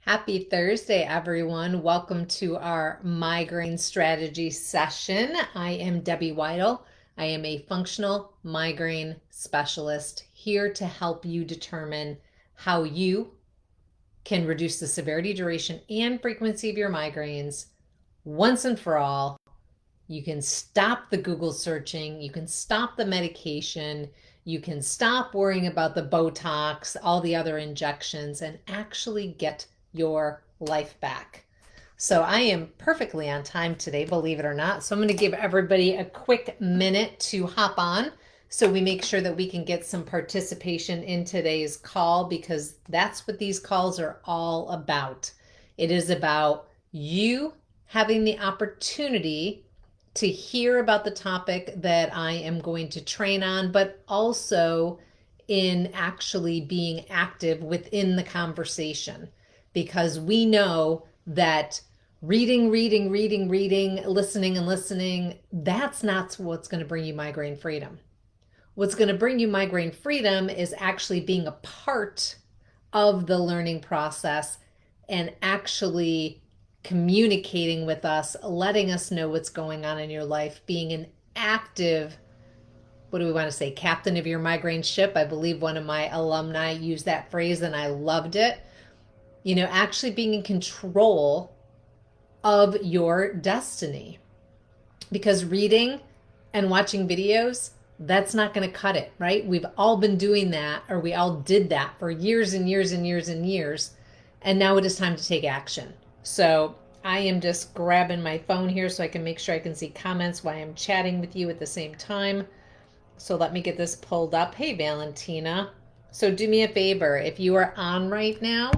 Happy Thursday, everyone. Welcome to our migraine strategy session. I am Debbie Waidl. I am a functional migraine specialist here to help you determine how you can reduce the severity, duration, and frequency of your migraines once and for all. You can stop the Google searching, you can stop the medication, you can stop worrying about the Botox, all the other injections, and actually get your life back. So I am perfectly on time today, believe it or not. So I'm going to give everybody a quick minute to hop on so we make sure that we can get some participation in today's call, because that's what these calls are all about. It is about you having the opportunity to hear about the topic that I am going to train on, but also in actually being active within the conversation. Because we know that reading, listening and listening, that's not what's going to bring you migraine freedom. What's going to bring you migraine freedom is actually being a part of the learning process and actually communicating with us, letting us know what's going on in your life, being an active, what do we want to say, captain of your migraine ship. I believe one of my alumni used that phrase and I loved it. Actually being in control of your destiny. Because reading and watching videos, that's not going to cut it, right? We've all been doing that, or we all did that for years and years and years and years. And now it is time to take action. So I am just grabbing my phone here so I can make sure I can see comments while I'm chatting with you at the same time. So let me get this pulled up. Hey, Valentina. So do me a favor. If you are on right now,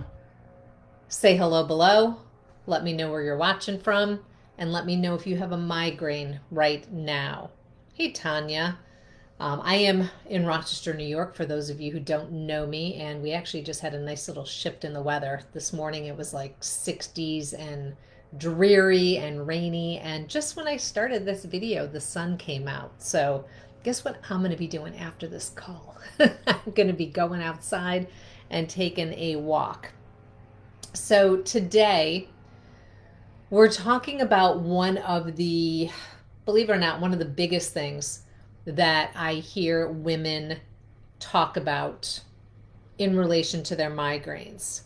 say hello below. Let me know where you're watching from. And let me know if you have a migraine right now. Hey, Tanya. I am in Rochester, New York, for those of you who don't know me, and we actually just had a nice little shift in the weather. This morning it was like 60s and dreary and rainy, and just when I started this video, the sun came out. So guess what I'm going to be doing after this call? I'm going to be going outside and taking a walk. So today we're talking about believe it or not, one of the biggest things that I hear women talk about in relation to their migraines.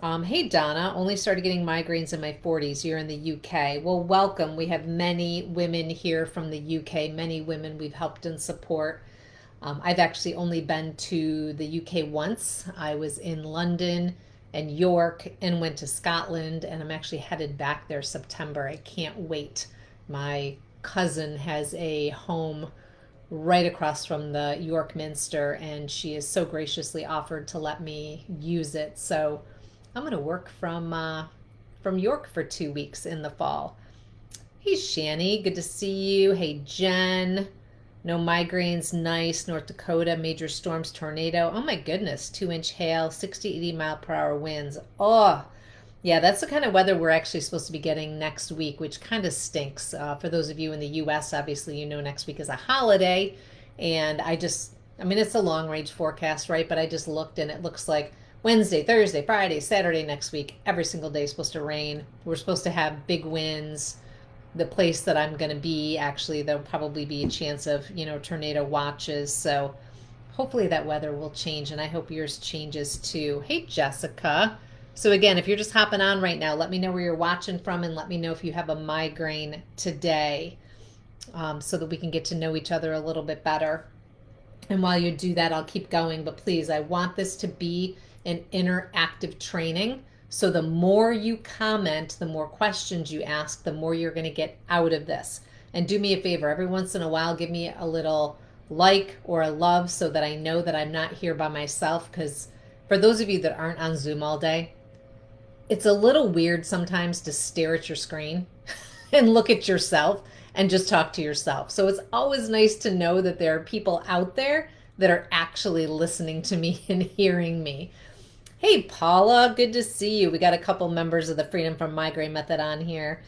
Hey, Donna, only started getting migraines in my 40s. You're in the UK. Well, welcome. We have many women here from the UK, many women we've helped and support. I've actually only been to the UK once. I was in London and York and went to Scotland, and I'm actually headed back there September. I can't wait. My cousin has a home right across from the York Minster, and she has so graciously offered to let me use it. So I'm going to work from York for 2 weeks in the fall. Hey, Shani, good to see you. Hey, Jen. No migraines, nice. North Dakota, major storms, tornado. Oh my goodness, 2-inch hail, 60, 80 mile per hour winds. Oh, yeah, that's the kind of weather we're actually supposed to be getting next week, which kind of stinks. For those of you in the U.S., obviously, next week is a holiday. And it's a long range forecast, right? But I just looked and it looks like Wednesday, Thursday, Friday, Saturday next week, every single day is supposed to rain. We're supposed to have big winds. The place that I'm going to be, actually, there'll probably be a chance of, tornado watches. So hopefully that weather will change, and I hope yours changes too. Hey, Jessica. So again, if you're just hopping on right now, let me know where you're watching from, and let me know if you have a migraine today, so that we can get to know each other a little bit better. And while you do that, I'll keep going. But please, I want this to be an interactive training. So the more you comment, the more questions you ask, the more you're going to get out of this. And do me a favor, every once in a while, give me a little like or a love so that I know that I'm not here by myself. Because for those of you that aren't on Zoom all day, it's a little weird sometimes to stare at your screen and look at yourself and just talk to yourself. So it's always nice to know that there are people out there that are actually listening to me and hearing me. Hey, Paula, good to see you. We got a couple members of the Freedom From Migraine Method on here.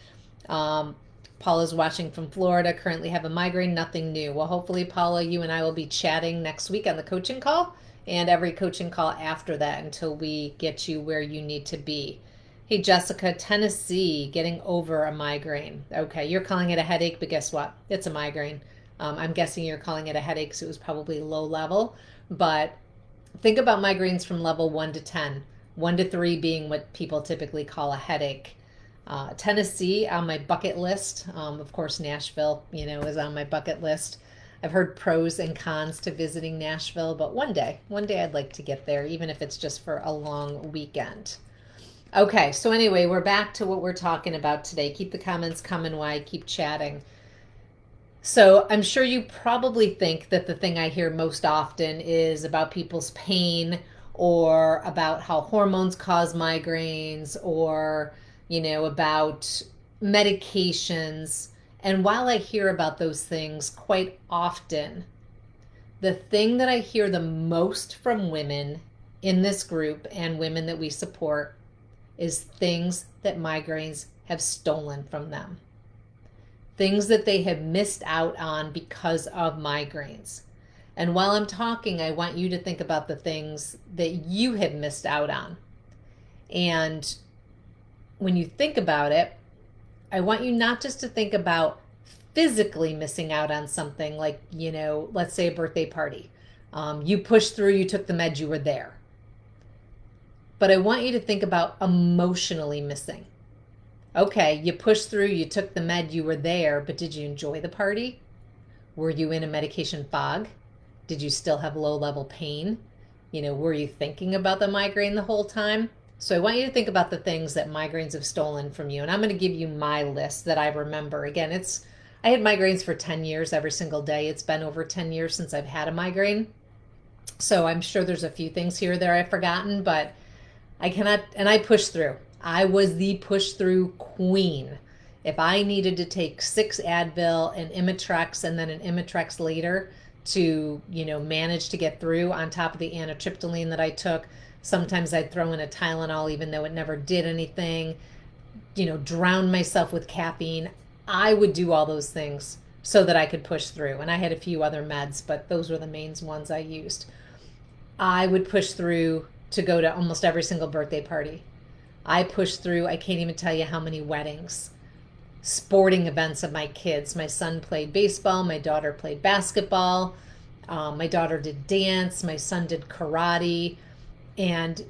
Paula's watching from Florida, currently have a migraine, nothing new. Well, hopefully, Paula, you and I will be chatting next week on the coaching call, and every coaching call after that until we get you where you need to be. Hey, Jessica, Tennessee, getting over a migraine. Okay, you're calling it a headache, but guess what? It's a migraine. I'm guessing you're calling it a headache because it was probably low level. But think about migraines from level 1 to 10, 1 to 3 being what people typically call a headache. Tennessee on my bucket list. Of course, Nashville, is on my bucket list. I've heard pros and cons to visiting Nashville, but one day I'd like to get there, even if it's just for a long weekend. Okay, so anyway, we're back to what we're talking about today. Keep the comments coming while I keep chatting. So I'm sure you probably think that the thing I hear most often is about people's pain or about how hormones cause migraines or, about medications. And while I hear about those things quite often, the thing that I hear the most from women in this group and women that we support is things that migraines have stolen from them. Things that they have missed out on because of migraines. And while I'm talking, I want you to think about the things that you have missed out on. And when you think about it, I want you not just to think about physically missing out on something like, let's say a birthday party. You pushed through, you took the meds, you were there. But I want you to think about emotionally missing. Okay, you pushed through, you took the med, you were there, but did you enjoy the party? Were you in a medication fog? Did you still have low-level pain? Were you thinking about the migraine the whole time? So I want you to think about the things that migraines have stolen from you. And I'm going to give you my list that I remember. Again, I had migraines for 10 years every single day. It's been over 10 years since I've had a migraine. So I'm sure there's a few things here that I've forgotten, but I cannot, and I pushed through. I was the push through queen. If I needed to take 6 Advil and Imitrex and then an Imitrex later to, manage to get through on top of the amitriptyline that I took, sometimes I'd throw in a Tylenol even though it never did anything, drown myself with caffeine. I would do all those things so that I could push through. And I had a few other meds, but those were the main ones I used. I would push through to go to almost every single birthday party. I pushed through, I can't even tell you how many weddings, sporting events of my kids. My son played baseball, my daughter played basketball, my daughter did dance, my son did karate, and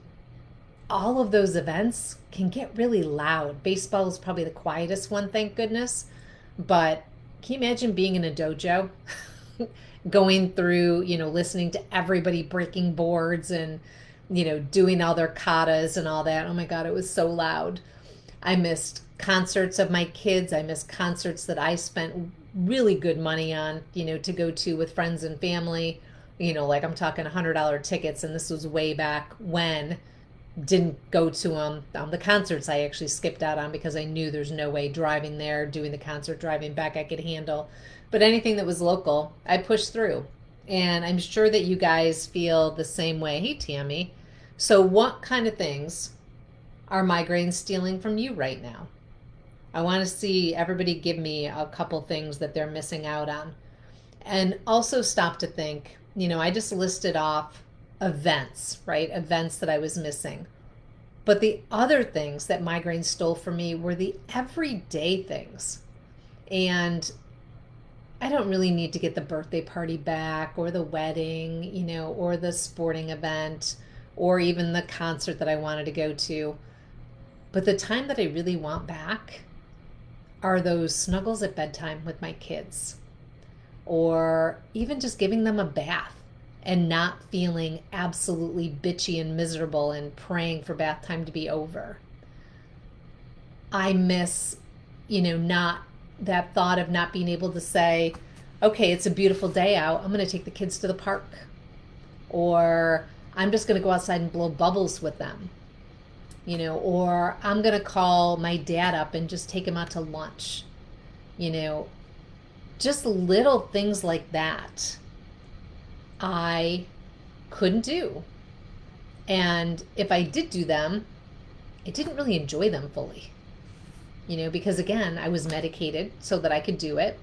all of those events can get really loud. Baseball is probably the quietest one, thank goodness, but can you imagine being in a dojo, going through, listening to everybody breaking boards and doing all their katas and all that. Oh my God, it was so loud. I missed concerts of my kids. I missed concerts that I spent really good money on, to go to with friends and family. Like I'm talking $100 tickets, and this was way back when. Didn't go to them. The concerts I actually skipped out on because I knew there's no way driving there, doing the concert, driving back I could handle. But anything that was local, I pushed through. And I'm sure that you guys feel the same way. Hey, Tammy. So what kind of things are migraines stealing from you right now? I want to see everybody give me a couple things that they're missing out on. And also stop to think, I just listed off events, right? Events that I was missing. But the other things that migraines stole from me were the everyday things. And I don't really need to get the birthday party back or the wedding, or the sporting event or even the concert that I wanted to go to. But the time that I really want back are those snuggles at bedtime with my kids, or even just giving them a bath and not feeling absolutely bitchy and miserable and praying for bath time to be over. I miss, not that thought of not being able to say, okay, it's a beautiful day out, I'm going to take the kids to the park, or I'm just going to go outside and blow bubbles with them, or I'm going to call my dad up and just take him out to lunch, just little things like that I couldn't do. And if I did do them, I didn't really enjoy them fully, because again, I was medicated so that I could do it.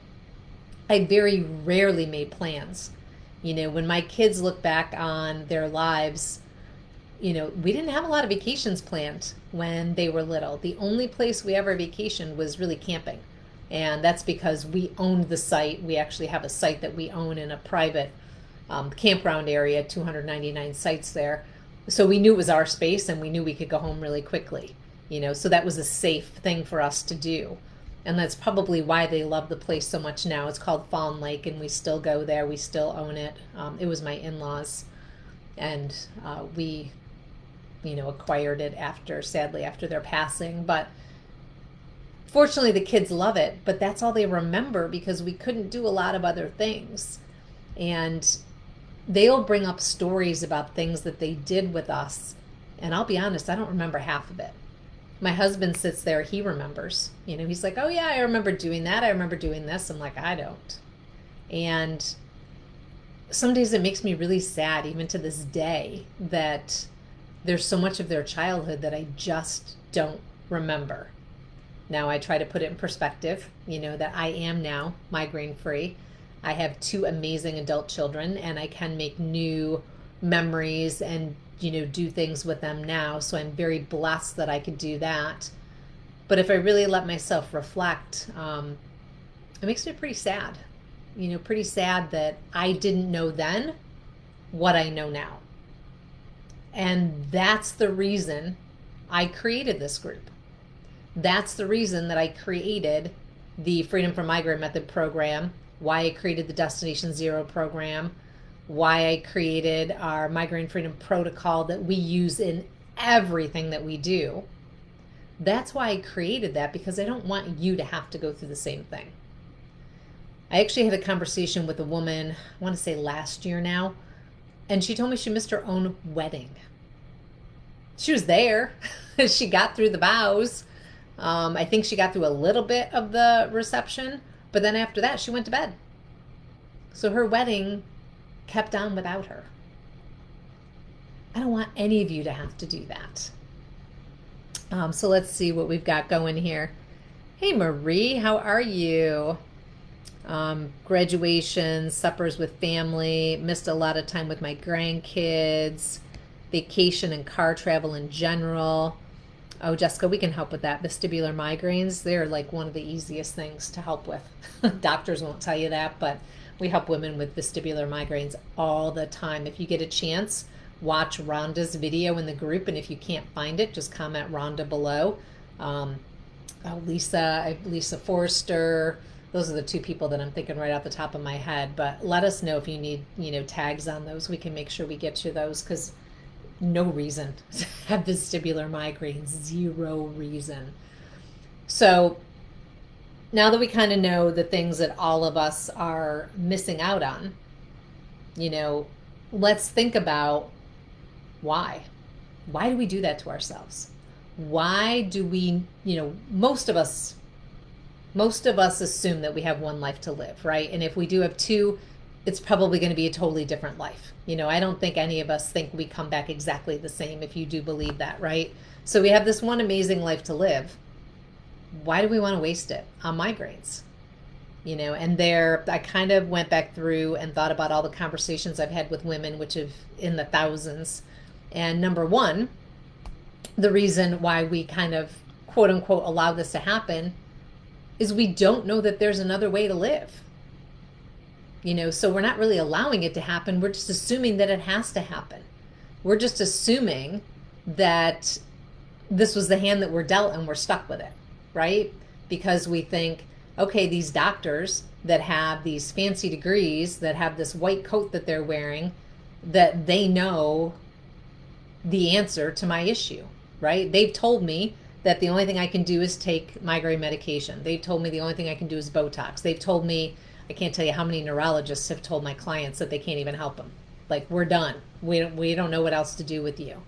I very rarely made plans, When my kids look back on their lives, we didn't have a lot of vacations planned when they were little. The only place we ever vacationed was really camping. And that's because we owned the site. We actually have a site that we own in a private campground area, 299 sites there. So we knew it was our space and we knew we could go home really quickly. So that was a safe thing for us to do. And that's probably why they love the place so much now. It's called Fawn Lake, and we still go there. We still own it. It was my in-laws, and we, acquired it sadly, after their passing. But fortunately, the kids love it. But that's all they remember because we couldn't do a lot of other things. And they'll bring up stories about things that they did with us. And I'll be honest, I don't remember half of it. My husband sits there, he remembers. He's like, oh yeah, I remember doing that. I remember doing this. I'm like, I don't. And some days it makes me really sad, even to this day, that there's so much of their childhood that I just don't remember. Now I try to put it in perspective, that I am now migraine free. I have 2 amazing adult children, and I can make new memories and do things with them now. So I'm very blessed that I could do that. But if I really let myself reflect, it makes me pretty sad. Pretty sad that I didn't know then what I know now. And that's the reason I created this group. That's the reason that I created the Freedom From Migraine Method program, why I created the Destination Zero program, why I created our Migraine Freedom Protocol that we use in everything that we do. That's why I created that, because I don't want you to have to go through the same thing. I actually had a conversation with a woman, I want to say last year now, and she told me she missed her own wedding. She was there. She got through the vows. I think she got through a little bit of the reception, but then after that, she went to bed. So her wedding kept on without her. I don't want any of you to have to do that. So let's see what we've got going here. Hey Marie, how are you? Graduation, suppers with family, missed a lot of time with my grandkids, vacation and car travel in general. Oh, Jessica, we can help with that. Vestibular migraines, they're like one of the easiest things to help with. Doctors won't tell you that, but we help women with vestibular migraines all the time. If you get a chance, watch Rhonda's video in the group, and if you can't find it, just comment Rhonda below. Lisa Forrester, those are the 2 people that I'm thinking right off the top of my head. But let us know if you need, tags on those. We can make sure we get you those, because no reason to have vestibular migraines, 0 reason. So now that we kind of know the things that all of us are missing out on, let's think about why. Why do we do that to ourselves? Why do we, most of us assume that we have one life to live, right? And if we do have 2, it's probably going to be a totally different life. I don't think any of us think we come back exactly the same, if you do believe that, right? So we have this one amazing life to live. Why do we want to waste it on migraines? And I kind of went back through and thought about all the conversations I've had with women, which have in the thousands. And number 1, the reason why we kind of quote unquote allow this to happen is we don't know that there's another way to live. So we're not really allowing it to happen. We're just assuming that it has to happen. We're just assuming that this was the hand that we're dealt and we're stuck with it, right? Because we think, okay, these doctors that have these fancy degrees, that have this white coat that they're wearing, that they know the answer to my issue, right? They've told me that the only thing I can do is take migraine medication. They've told me the only thing I can do is Botox. They've told me, I can't tell you how many neurologists have told my clients that they can't even help them. Like, we're done. We don't know what else to do with you.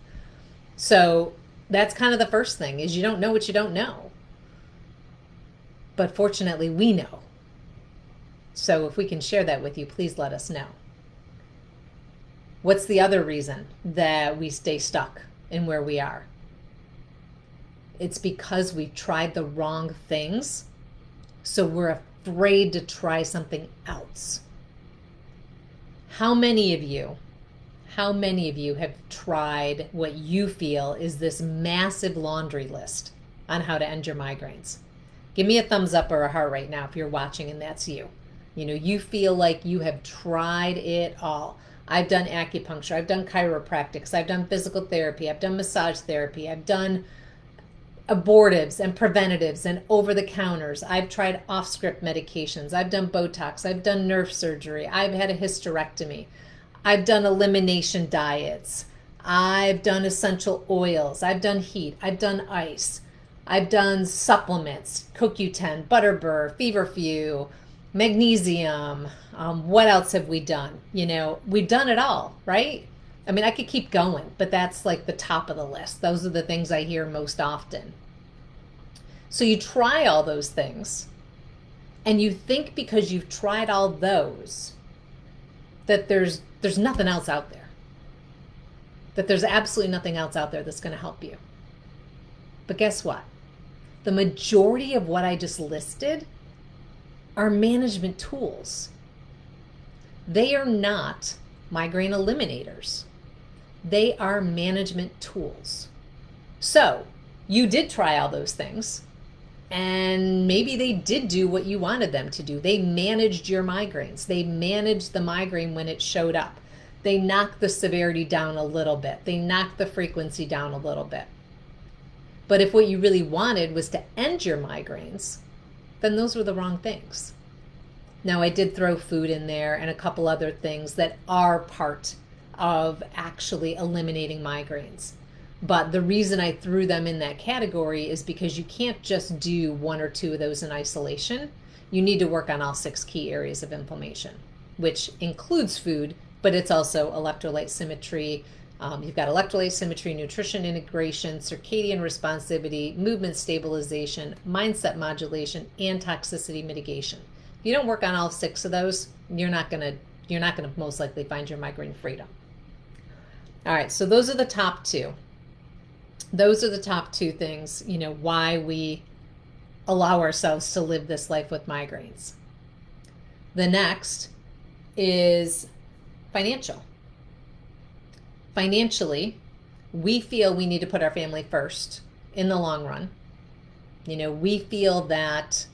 So that's kind of the first thing, is you don't know what you don't know. But fortunately, we know. So if we can share that with you, please let us know. What's the other reason that we stay stuck in where we are? It's because we've tried the wrong things, so we're afraid to try something else. How many of you, how many of you have tried what you feel is this massive laundry list on how to end your migraines? Give me a thumbs up or a heart right now if you're watching and that's you. You know, you feel like you have tried it all. I've done acupuncture, I've done chiropractics, I've done physical therapy, I've done massage therapy, I've done abortives and preventatives and over-the-counters. I've tried off-script medications. I've done Botox. I've done nerve surgery. I've had a hysterectomy. I've done elimination diets. I've done essential oils. I've done heat. I've done ice. I've done supplements, CoQ10, Butterbur, Feverfew, magnesium. What else have we done? You know, we've done it all, right? I mean, I could keep going, but that's like the top of the list. Those are the things I hear most often. So you try all those things, and you think because you've tried all those that there's nothing else out there. That there's absolutely nothing else out there that's going to help you. But guess what? The majority of what I just listed are management tools. They are not migraine eliminators. They are management tools. So you did try all those things, and maybe they did do what you wanted them to do. They managed your migraines. They managed the migraine when it showed up. They knocked the severity down a little bit. They knocked the frequency down a little bit. But if what you really wanted was to end your migraines, then those were the wrong things. Now, I did throw food in there and a couple other things that are part of actually eliminating migraines. But the reason I threw them in that category is because you can't just do one or two of those in isolation. You need to work on all 6 key areas of inflammation, which includes food, but it's also electrolyte symmetry. You've got electrolyte symmetry, nutrition integration, circadian responsivity, movement stabilization, mindset modulation, and toxicity mitigation. If you don't work on all 6 of those, you're not gonna most likely find your migraine freedom. All right, so those are the top 2. Those are the top 2 things, you know, why we allow ourselves to live this life with migraines. The next is financial. Financially, we feel we need to put our family first in the long run. You know, we feel that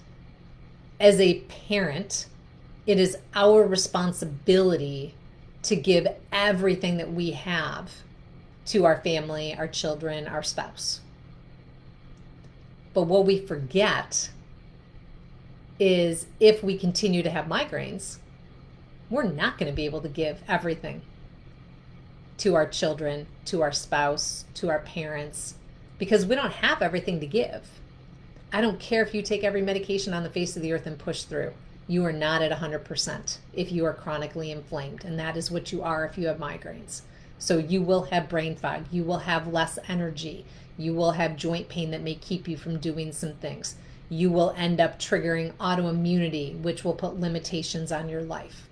as a parent, it is our responsibility to give everything that we have to our family, our children, our spouse. But what we forget is if we continue to have migraines, we're not going to be able to give everything to our children, to our spouse, to our parents, because we don't have everything to give. I don't care if you take every medication on the face of the earth and push through. You are not at 100% if you are chronically inflamed, and that is what you are if you have migraines. So you will have brain fog, you will have less energy, you will have joint pain that may keep you from doing some things. You will end up triggering autoimmunity, which will put limitations on your life.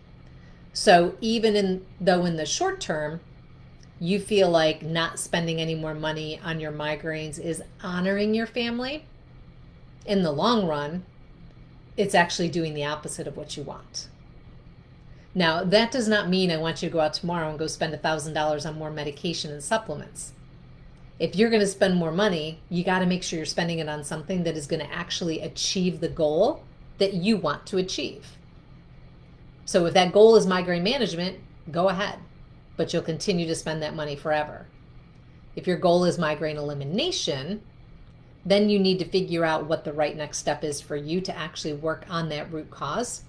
So even though in the short term, you feel like not spending any more money on your migraines is honoring your family, in the long run, it's actually doing the opposite of what you want. Now, that does not mean I want you to go out tomorrow and go spend $1,000 on more medication and supplements. If you're going to spend more money, you got to make sure you're spending it on something that is going to actually achieve the goal that you want to achieve. So if that goal is migraine management, go ahead, but you'll continue to spend that money forever. If your goal is migraine elimination, then you need to figure out what the right next step is for you to actually work on that root cause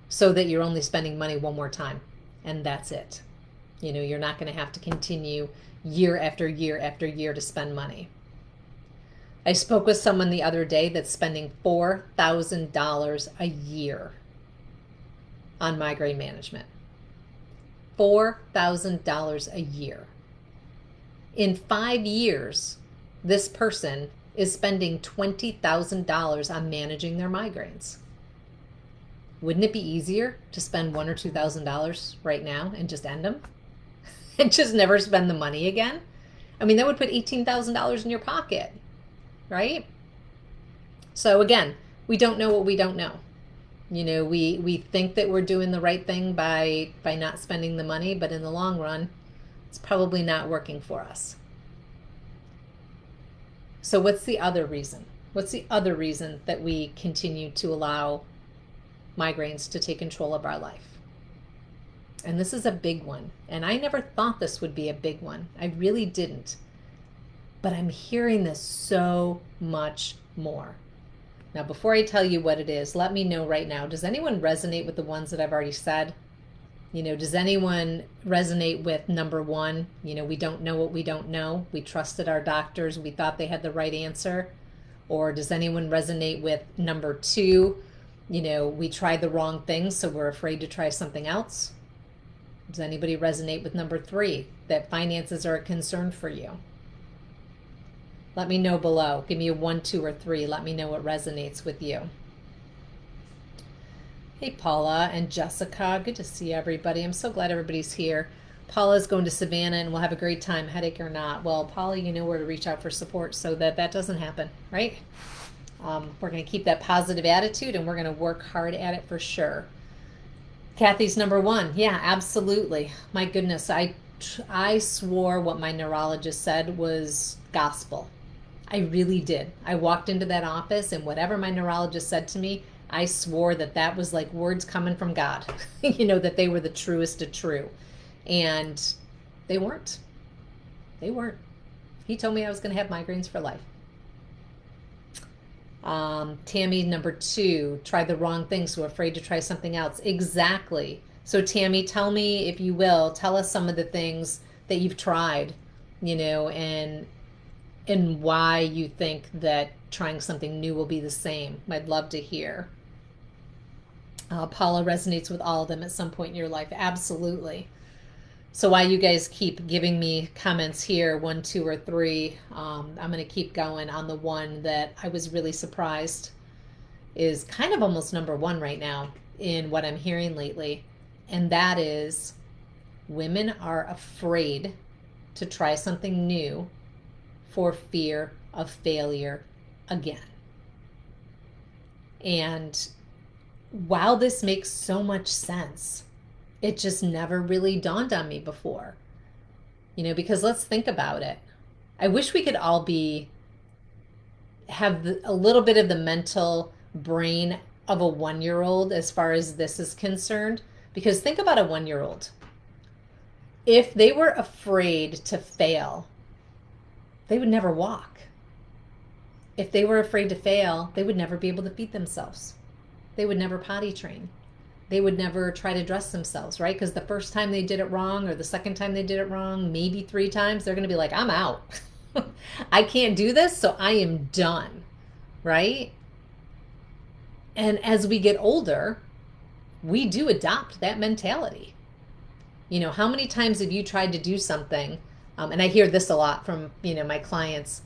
so that you're only spending money one more time, and that's it. You know, you're not going to have to continue year after year after year to spend money. I spoke with someone the other day that's spending $4,000 a year on migraine management. $4,000 a year. In 5 years, this person is spending $20,000 on managing their migraines. Wouldn't it be easier to spend $1,000 or $2,000 right now and just end them? And just never spend the money again? I mean, that would put $18,000 in your pocket, right? So again, we don't know what we don't know. We think that we're doing the right thing by not spending the money, but in the long run, it's probably not working for us. So what's the other reason? What's the other reason that we continue to allow migraines to take control of our life? And this is a big one. And I never thought this would be a big one. I really didn't. But I'm hearing this so much more. Now, before I tell you what it is, let me know right now. Does anyone resonate with the ones that I've already said? Does anyone resonate with number one? We don't know what we don't know. We trusted our doctors. We thought they had the right answer. Or does anyone resonate with number two? We tried the wrong thing, so we're afraid to try something else. Does anybody resonate with number three, that finances are a concern for you? Let me know below. Give me a 1, 2, or 3. Let me know what resonates with you. Hey, Paula and Jessica. Good to see everybody. I'm so glad everybody's here. Paula's going to Savannah and we'll have a great time, headache or not. Well, Paula, you know where to reach out for support so that doesn't happen, right? We're going to keep that positive attitude and we're going to work hard at it for sure. Kathy's number one. Yeah, absolutely. My goodness, I swore what my neurologist said was gospel. I really did. I walked into that office and whatever my neurologist said to me, I swore that was like words coming from God, that they were the truest of true. And they weren't. They weren't. He told me I was going to have migraines for life. Tammy, number two, tried the wrong thing, so afraid to try something else. Exactly. So Tammy, tell me, if you will, tell us some of the things that you've tried, and why you think that trying something new will be the same. I'd love to hear. Paula resonates with all of them at some point in your life. Absolutely. So while you guys keep giving me comments here, 1, 2, or 3, I'm going to keep going on the one that I was really surprised is kind of almost number one right now in what I'm hearing lately. And that is women are afraid to try something new for fear of failure again. And while this makes so much sense, it just never really dawned on me before. Because let's think about it. I wish we could all have a little bit of the mental brain of a 1-year-old as far as this is concerned. Because think about a 1-year-old. If they were afraid to fail, they would never walk. If they were afraid to fail, they would never be able to feed themselves. They would never potty train. They would never try to dress themselves, right? Because the first time they did it wrong or the second time they did it wrong, maybe 3 times, they're going to be like, I'm out. I can't do this, so I am done, right? And as we get older, we do adopt that mentality. How many times have you tried to do something? And I hear this a lot from, my clients.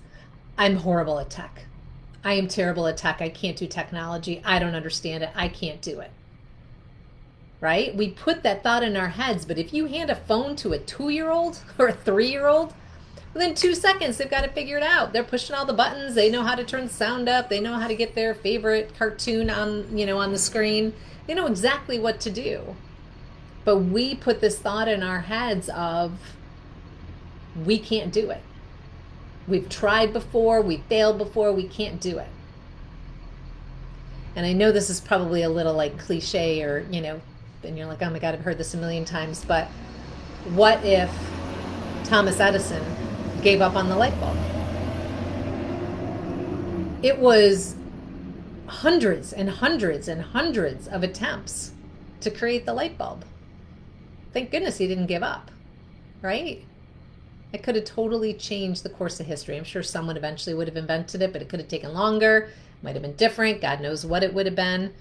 I'm horrible at tech. I am terrible at tech. I can't do technology. I don't understand it. I can't do it. Right? We put that thought in our heads, but if you hand a phone to a 2-year-old or a 3-year-old, within 2 seconds, they've got to figure it out. They're pushing all the buttons. They know how to turn sound up. They know how to get their favorite cartoon on the screen. They know exactly what to do. But we put this thought in our heads of, we can't do it. We've tried before, we failed before, we can't do it. And I know this is probably a little like cliche or, and you're like, oh my God, I've heard this a million times, but what if Thomas Edison gave up on the light bulb? It was hundreds and hundreds and hundreds of attempts to create the light bulb. Thank goodness he didn't give up, right? It could have totally changed the course of history. I'm sure someone eventually would have invented it, but it could have taken longer. It might have been different. God knows what it would have been.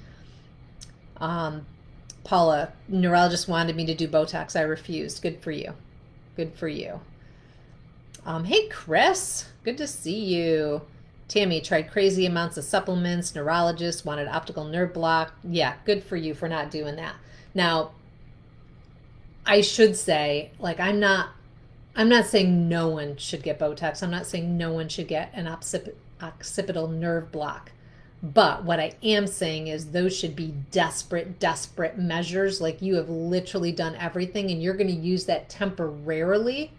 Paula, neurologist wanted me to do Botox. I refused. Good for you. Good for you. Hey, Chris. Good to see you. Tammy, tried crazy amounts of supplements. Neurologist wanted optical nerve block. Yeah, good for you for not doing that. Now, I should say, I'm not saying no one should get Botox. I'm not saying no one should get an occipital nerve block. But what I am saying is those should be desperate, desperate measures. Like you have literally done everything and you're going to use that temporarily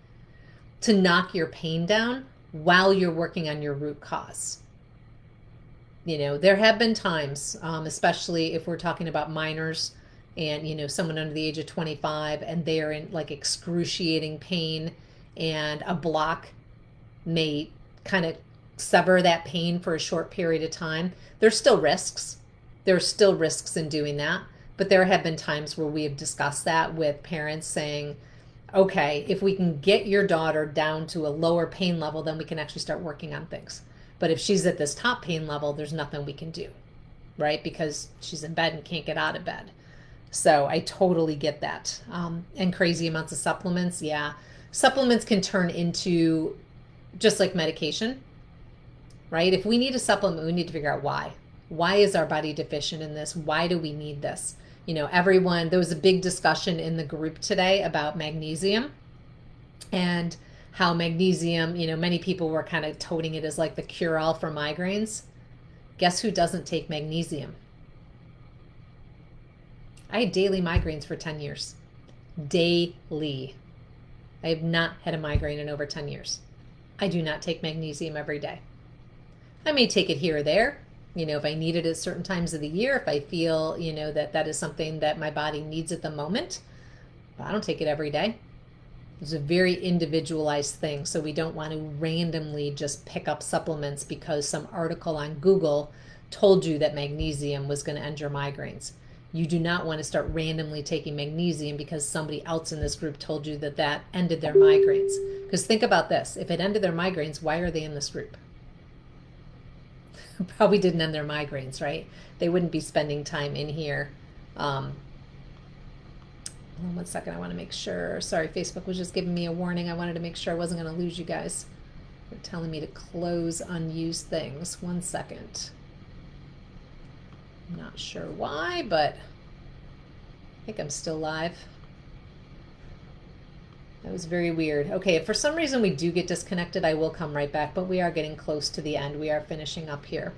to knock your pain down while you're working on your root cause. You know, there have been times, especially if we're talking about minors and, you know, someone under the age of 25 and they're in like excruciating pain and a block may kind of sever that pain for a short period of time. There's still risks. There are still risks in doing that. But there have been times where we have discussed that with parents saying, okay, if we can get your daughter down to a lower pain level, then we can actually start working on things. But if she's at this top pain level, there's nothing we can do, right? Because she's in bed and can't get out of bed. So I totally get that. And crazy amounts of supplements, yeah. Supplements can turn into just like medication, right? If we need a supplement, we need to figure out why. Why is our body deficient in this? Why do we need this? You know, everyone, there was a big discussion in the group today about magnesium and how magnesium, you know, many people were kind of toting it as like the cure-all for migraines. Guess who doesn't take magnesium? I had daily migraines for 10 years. Daily. I have not had a migraine in over 10 years. I do not take magnesium every day. I may take it here or there, you know, if I need it at certain times of the year, if I feel, you know, that that is something that my body needs at the moment. But I don't take it every day. It's a very individualized thing, so we don't want to randomly just pick up supplements because some article on Google told you that magnesium was going to end your migraines. You do not want to start randomly taking magnesium because somebody else in this group told you that that ended their migraines. Because think about this. If it ended their migraines, why are they in this group? Probably didn't end their migraines, right? They wouldn't be spending time in here. Hold on 1 second. I want to make sure. Sorry, Facebook was just giving me a warning. I wanted to make sure I wasn't going to lose you guys. They're telling me to close unused things. 1 second. I'm not sure why, but I think I'm still live. That was very weird. Okay, if for some reason we do get disconnected, I will come right back, but we are getting close to the end. We are finishing up here.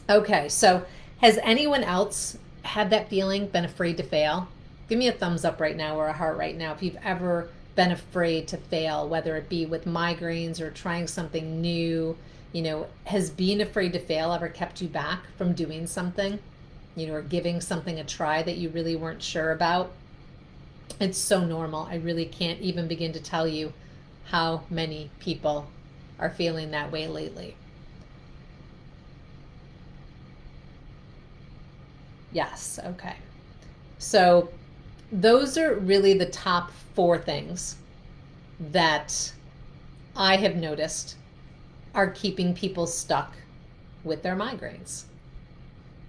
Okay, so has anyone else had that feeling, been afraid to fail? Give me a thumbs up right now or a heart right now if you've ever been afraid to fail, whether it be with migraines or trying something new. You know, has being afraid to fail ever kept you back from doing something, you know, or giving something a try that you really weren't sure about? It's so normal. I really can't even begin to tell you how many people are feeling that way lately. Yes, okay. So those are really the top 4 things that I have noticed are keeping people stuck with their migraines.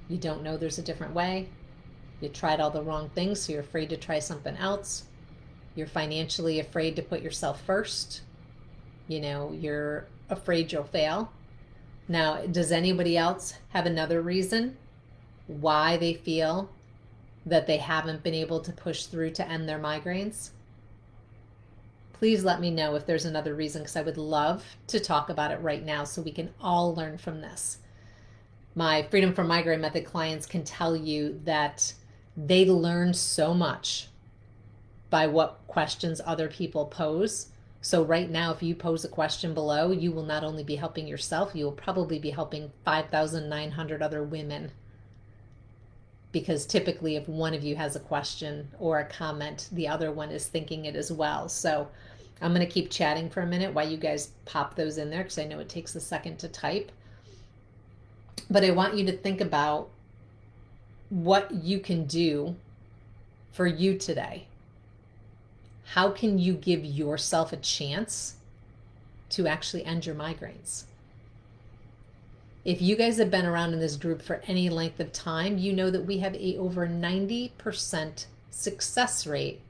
You don't know there's a different way. You tried all the wrong things, so you're afraid to try something else. You're financially afraid to put yourself first. You know, you're afraid you'll fail. Now, does anybody else have another reason why they feel that they haven't been able to push through to end their migraines? Please let me know if there's another reason, because I would love to talk about it right now so we can all learn from this. My Freedom From Migraine Method clients can tell you that they learn so much by what questions other people pose. So right now, if you pose a question below, you will not only be helping yourself, you will probably be helping 5,900 other women. Because typically if one of you has a question or a comment, the other one is thinking it as well. So I'm going to keep chatting for a minute while you guys pop those in there, because I know it takes a second to type. But I want you to think about what you can do for you today. How can you give yourself a chance to actually end your migraines? If you guys have been around in this group for any length of time, you know that we have a over 90% success rate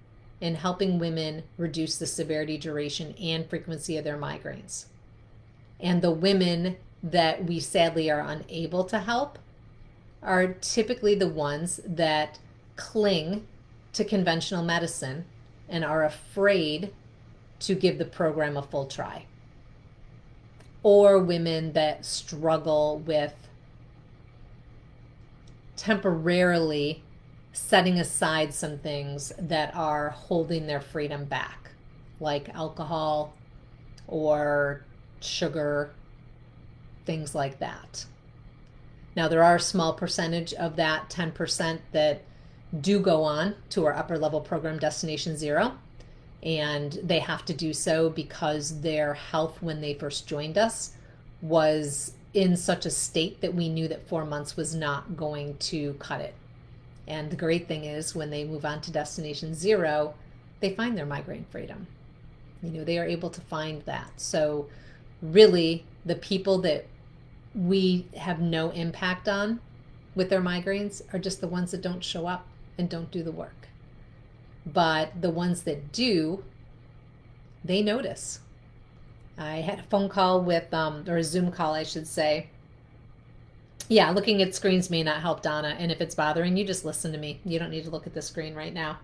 in helping women reduce the severity, duration, and frequency of their migraines. And the women that we sadly are unable to help are typically the ones that cling to conventional medicine and are afraid to give the program a full try. Or women that struggle with temporarily setting aside some things that are holding their freedom back, like alcohol or sugar, things like that. Now, there are a small percentage of that 10% that do go on to our upper level program, Destination Zero, and they have to do so because their health when they first joined us was in such a state that we knew that 4 months was not going to cut it. And the great thing is when they move on to Destination Zero, they find their migraine freedom. They are able to find that. So really, the people that we have no impact on with their migraines are just the ones that don't show up and don't do the work. But the ones that do, they notice. I had a phone call with, or a Zoom call, I should say. Yeah, looking at screens may not help, Donna. And if it's bothering you, just listen to me. You don't need to look at the screen right now.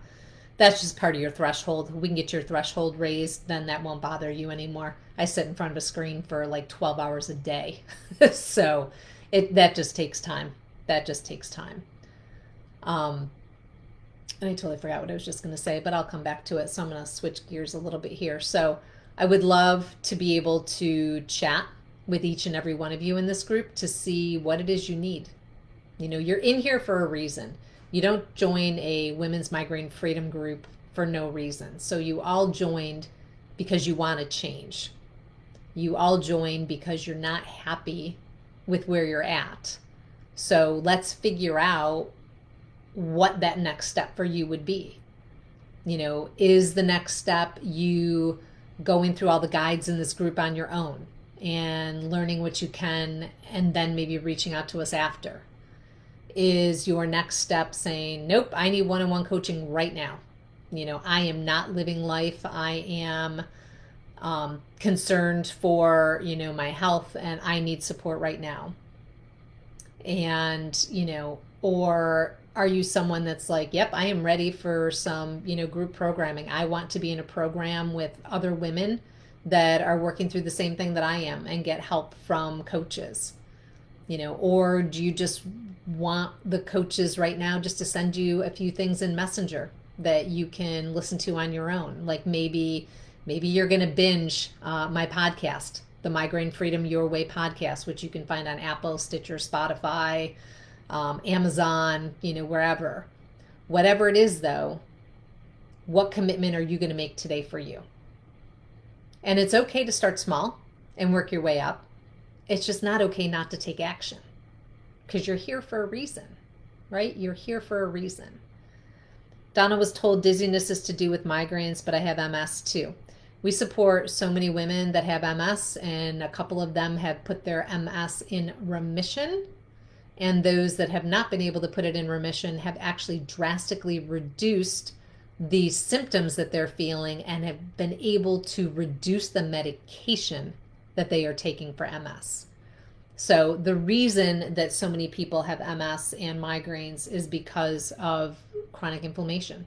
That's just part of your threshold. We can get your threshold raised, then that won't bother you anymore. I sit in front of a screen for like 12 hours a day. So that just takes time. That just takes time. And I totally forgot what I was just going to say, but I'll come back to it. So I'm going to switch gears a little bit here. So I would love to be able to chat with each and every one of you in this group to see what it is you need. You're in here for a reason. You don't join a women's migraine freedom group for no reason. So you all joined because you want to change. You all joined because you're not happy with where you're at. So let's figure out what that next step for you would be. Is the next step you going through all the guides in this group on your own and learning what you can and then maybe reaching out to us after? Is your next step saying, nope, I need one-on-one coaching right now? I am not living life. I am concerned for, my health and I need support right now. And, or are you someone that's like, yep, I am ready for some, group programming. I want to be in a program with other women that are working through the same thing that I am and get help from coaches. Or do you just want the coaches right now just to send you a few things in Messenger that you can listen to on your own? Like maybe you're going to binge my podcast, the Migraine Freedom Your Way podcast, which you can find on Apple, Stitcher, Spotify, Amazon, wherever. Whatever it is, though, what commitment are you going to make today for you? And it's okay to start small and work your way up. It's just not okay not to take action because you're here for a reason, right? You're here for a reason. Donna was told dizziness is to do with migraines, but I have MS too. We support so many women that have MS, and a couple of them have put their MS in remission. And those that have not been able to put it in remission have actually drastically reduced the symptoms that they're feeling and have been able to reduce the medication that they are taking for MS. So the reason that so many people have MS and migraines is because of chronic inflammation.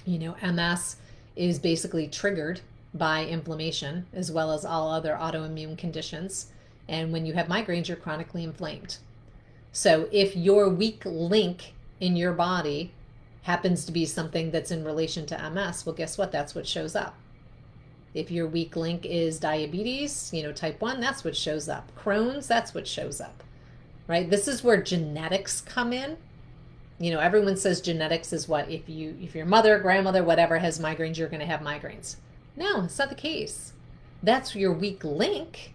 MS is basically triggered by inflammation as well as all other autoimmune conditions. And when you have migraines, you're chronically inflamed. So if your weak link in your body happens to be something that's in relation to MS, well, guess what? That's what shows up. If your weak link is diabetes, type 1, that's what shows up. Crohn's, that's what shows up, right? This is where genetics come in. Everyone says genetics is what? If your mother, grandmother, whatever has migraines, you're going to have migraines. No, it's not the case. That's your weak link.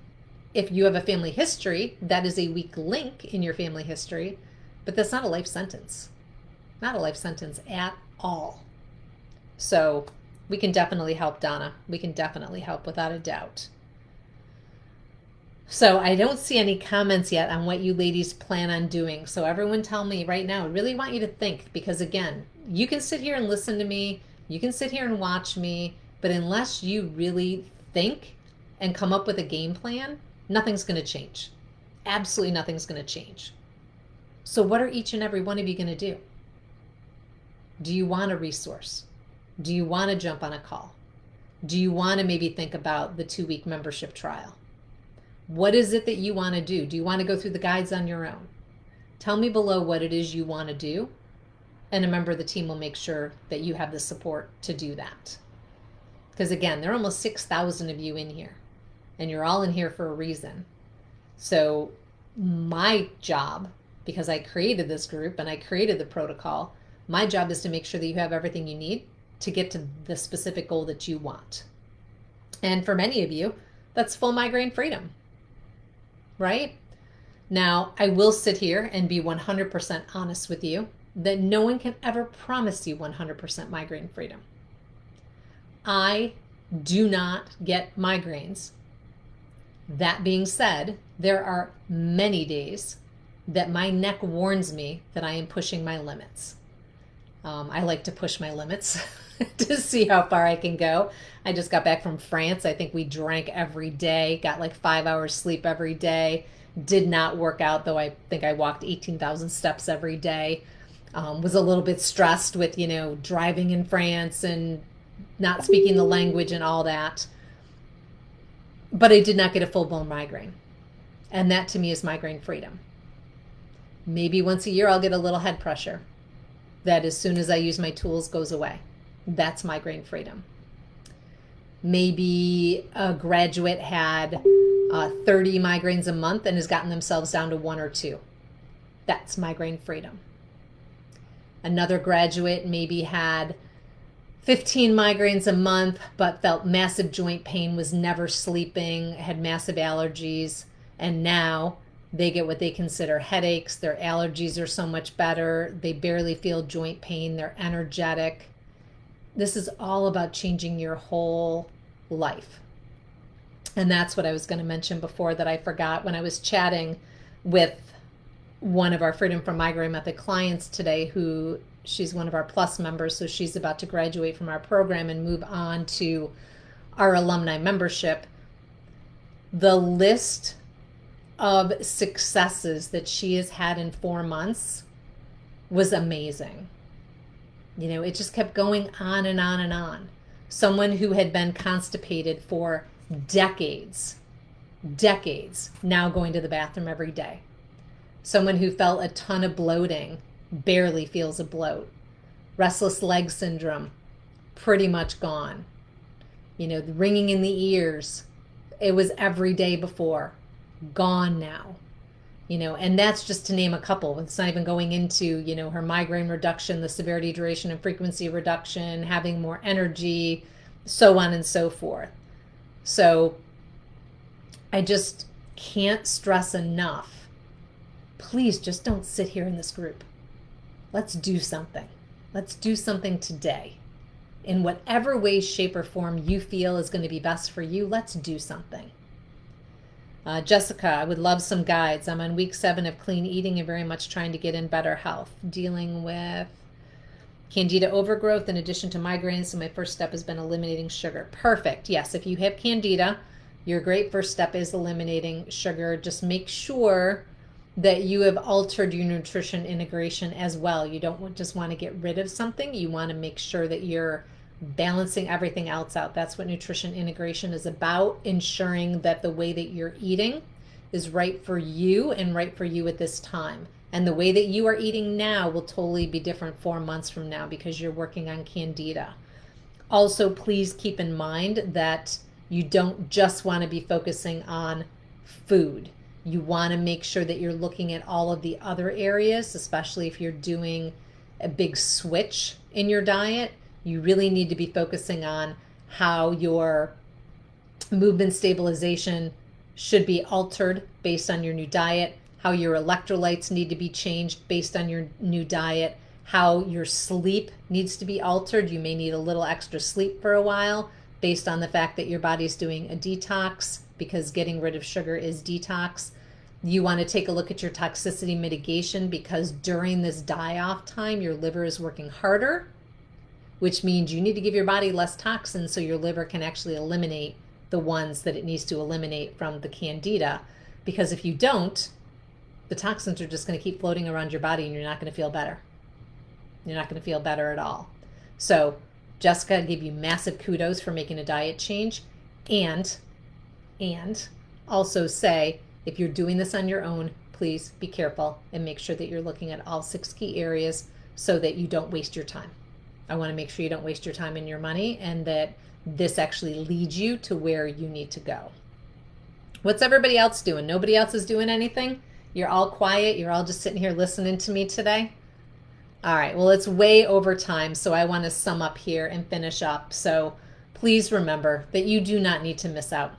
If you have a family history, that is a weak link in your family history, but that's not a life sentence. Not a life sentence at all. So we can definitely help, Donna. We can definitely help without a doubt. So I don't see any comments yet on what you ladies plan on doing. So everyone tell me right now, I really want you to think, because again, you can sit here and listen to me. You can sit here and watch me, but unless you really think and come up with a game plan, nothing's going to change. Absolutely nothing's going to change. So what are each and every one of you going to do? Do you want a resource? Do you want to jump on a call? Do you want to maybe think about the 2-week membership trial? What is it that you want to do? Do you want to go through the guides on your own? Tell me below what it is you want to do, and a member of the team will make sure that you have the support to do that. Because again, there are almost 6,000 of you in here, and you're all in here for a reason. So my job, because I created this group and I created the protocol, my job is to make sure that you have everything you need to get to the specific goal that you want. And for many of you, that's full migraine freedom, right? Now, I will sit here and be 100% honest with you that no one can ever promise you 100% migraine freedom. I do not get migraines. That being said, there are many days that my neck warns me that I am pushing my limits. I like to push my limits to see how far I can go. I just got back from France. I think we drank every day, got like 5 hours sleep every day. Did not work out, though I think I walked 18,000 steps every day. Was a little bit stressed with, driving in France and not speaking the language and all that. But I did not get a full-blown migraine. And that to me is migraine freedom. Maybe once a year I'll get a little head pressure that as soon as I use my tools goes away. That's migraine freedom. Maybe a graduate had 30 migraines a month and has gotten themselves down to 1 or 2. That's migraine freedom. Another graduate maybe had 15 migraines a month, but felt massive joint pain, was never sleeping, had massive allergies, and now they get what they consider headaches. Their allergies are so much better. They barely feel joint pain. They're energetic. This is all about changing your whole life. And that's what I was going to mention before that I forgot when I was chatting with one of our Freedom From Migraine Method clients today, who she's one of our Plus members, so she's about to graduate from our program and move on to our alumni membership. The list of successes that she has had in 4 months was amazing. It just kept going on and on and on. Someone who had been constipated for decades, now going to the bathroom every day. Someone who felt a ton of bloating, barely feels a bloat. Restless leg syndrome, pretty much gone. The ringing in the ears, it was every day before, gone now. And that's just to name a couple. It's not even going into, her migraine reduction, the severity, duration, and frequency reduction, having more energy, so on and so forth. So I just can't stress enough. Please just don't sit here in this group. Let's do something. Let's do something today. In whatever way, shape, or form you feel is going to be best for you, let's do something. Jessica, I would love some guides. I'm on week 7 of clean eating and very much trying to get in better health. Dealing with candida overgrowth in addition to migraines, so my first step has been eliminating sugar. Perfect. Yes, if you have candida, your great first step is eliminating sugar. Just make sure that you have altered your nutrition integration as well. You don't just want to get rid of something. You want to make sure that you're balancing everything else out. That's what nutrition integration is about, ensuring that the way that you're eating is right for you and right for you at this time. And the way that you are eating now will totally be different 4 months from now because you're working on candida. Also, please keep in mind that you don't just want to be focusing on food. You want to make sure that you're looking at all of the other areas, especially if you're doing a big switch in your diet. You really need to be focusing on how your movement stabilization should be altered based on your new diet, how your electrolytes need to be changed based on your new diet, how your sleep needs to be altered. You may need a little extra sleep for a while based on the fact that your body's doing a detox, because getting rid of sugar is detox. You want to take a look at your toxicity mitigation, because during this die-off time, your liver is working harder, which means you need to give your body less toxins so your liver can actually eliminate the ones that it needs to eliminate from the candida. Because if you don't, the toxins are just going to keep floating around your body and you're not going to feel better. You're not going to feel better at all. So Jessica, I give you massive kudos for making a diet change, and also say, if you're doing this on your own, please be careful and make sure that you're looking at all 6 key areas so that you don't waste your time. I want to make sure you don't waste your time and your money, and that this actually leads you to where you need to go. What's everybody else doing? Nobody else is doing anything? You're all quiet. You're all just sitting here listening to me today. All right. Well, it's way over time, so I want to sum up here and finish up. So please remember that you do not need to miss out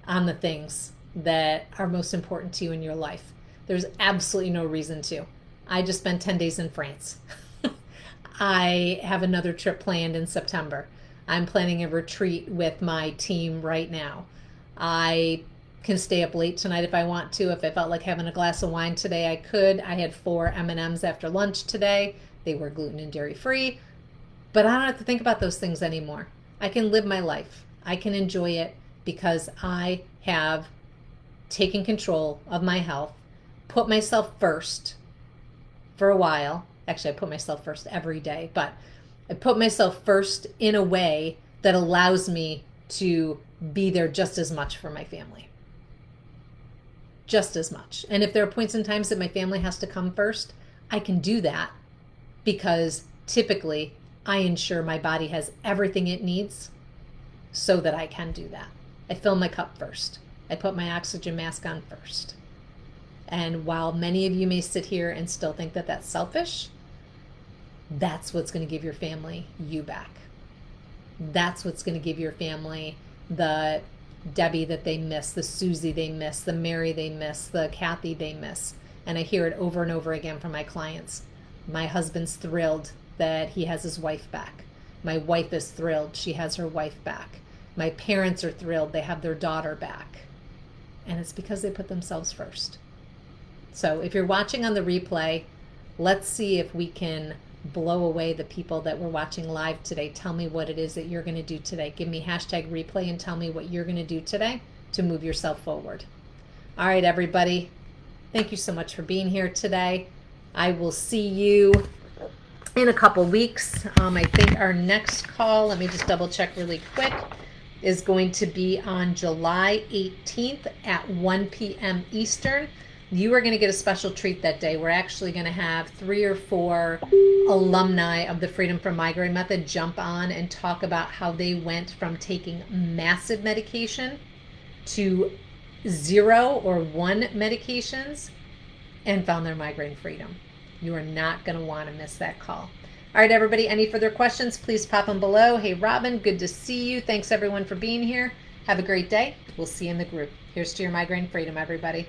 on the things that are most important to you in your life. There's absolutely no reason to. I just spent 10 days in France. I have another trip planned in September. I'm planning a retreat with my team right now. I can stay up late tonight if I want to. If I felt like having a glass of wine today, I could. I had 4 M&Ms after lunch today. They were gluten and dairy free. But I don't have to think about those things anymore. I can live my life. I can enjoy it because I have taken control of my health, put myself first for a while. Actually, I put myself first every day, but I put myself first in a way that allows me to be there just as much for my family. Just as much. And if there are points and times that my family has to come first, I can do that because typically I ensure my body has everything it needs so that I can do that. I fill my cup first. I put my oxygen mask on first. And while many of you may sit here and still think that that's selfish, that's what's going to give your family you back. That's what's going to give your family the Debbie that they miss, the Susie they miss, the Mary they miss, the Kathy they miss. And I hear it over and over again from my clients. My husband's thrilled that he has his wife back. My wife is thrilled she has her wife back. My parents are thrilled they have their daughter back. And it's because they put themselves first. So if you're watching on the replay, let's see if we can blow away the people that were watching live today. Tell me what it is that you're going to do today. Give me #replay and tell me what you're going to do today to move yourself forward. All right, everybody. Thank you so much for being here today. I will see you in a couple weeks. I think our next call, let me just double check really quick, is going to be on July 18th at 1 p.m. Eastern. You are going to get a special treat that day. We're actually going to have 3 or 4 alumni of the Freedom From Migraine Method jump on and talk about how they went from taking massive medication to 0 or 1 medications and found their migraine freedom. You are not going to want to miss that call. All right, everybody, any further questions, please pop them below. Hey, Robin, good to see you. Thanks, everyone, for being here. Have a great day. We'll see you in the group. Here's to your migraine freedom, everybody.